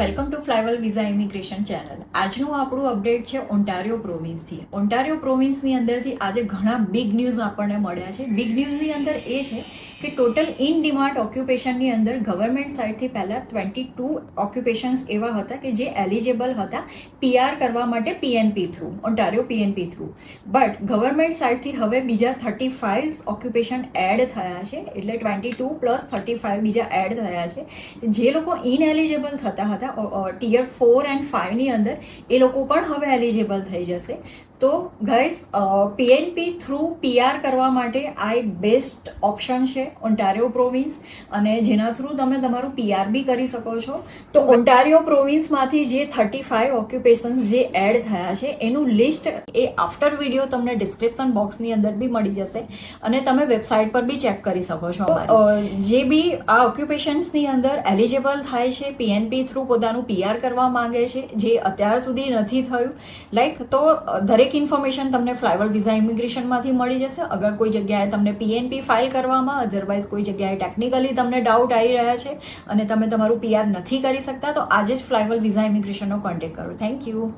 Welcome to Flywell visa immigration channel. આજનું આપણું update છે ઓન્ટારિયો પ્રોવિન્સથી. ઓન્ટારિયો પ્રોવિન્સની અંદરથી આજે ઘણા બિગ ન્યૂઝ આપણને મળ્યા છે. બિગ ન્યૂઝની અંદર એ છે કે ટોટલ ઇન ડિમાન્ડ ઓક્યુપેશનની અંદર ગવર્મેન્ટ સાઇડથી પહેલાં 22 ઓક્યુપેશન્સ એવા હતા કે જે એલિજિબલ હતા PR કરવા માટે PNP through, Ontario PNP through. But government સાઇડથી હવે બીજા 35 ઓક્યુપેશન એડ થયા છે, એટલે 22 પ્લસ 35 બીજા એડ થયા છે. જે લોકો ઇનએલિજિબલ થતા હતા ટીયર 4 એન્ડ 5ની અંદર, એ લોકો પણ હવે એલિજિબલ થઈ જશે. તો ગાઈઝ, PNP થ્રુ PR કરવા માટે આ એક બેસ્ટ ઓપ્શન છે ઓન્ટારિયો પ્રોવિન્સ, અને જેના થ્રુ તમે તમારું PR બી કરી શકો છો. તો ઓન્ટારિયો પ્રોવિન્સમાંથી જે 35 ઓક્યુપેશન જે એડ થયા છે એનું લિસ્ટ એ આફ્ટર વિડીયો તમને ડિસ્ક્રિપ્શન બોક્સની અંદર બી મળી જશે, અને તમે વેબસાઇટ પર બી ચેક કરી શકો છો. જે બી આ ઓક્યુપેશન્સની અંદર એલિજિબલ થાય છે, PNP થ્રુ પોતાનું PR કરવા માંગે છે, જે અત્યાર સુધી નથી થયું, તો દરેક ઇન્ફોર્મેશન તમને ફ્લાયવેલ વિઝા ઇમિગ્રેશનમાંથી મળી જશે. અગર કોઈ જગ્યાએ તમને PNP ફાઇલ કરવામાં, અધરવાઇઝ કોઈ જગ્યાએ ટેકનિકલી તમને ડાઉટ આવી રહ્યા છે અને તમે તમારું PR નથી કરી શકતા, તો આજે જ ફ્લાયવેલ વિઝા ઇમિગ્રેશનનો કોન્ટેક્ટ કરો. Thank you.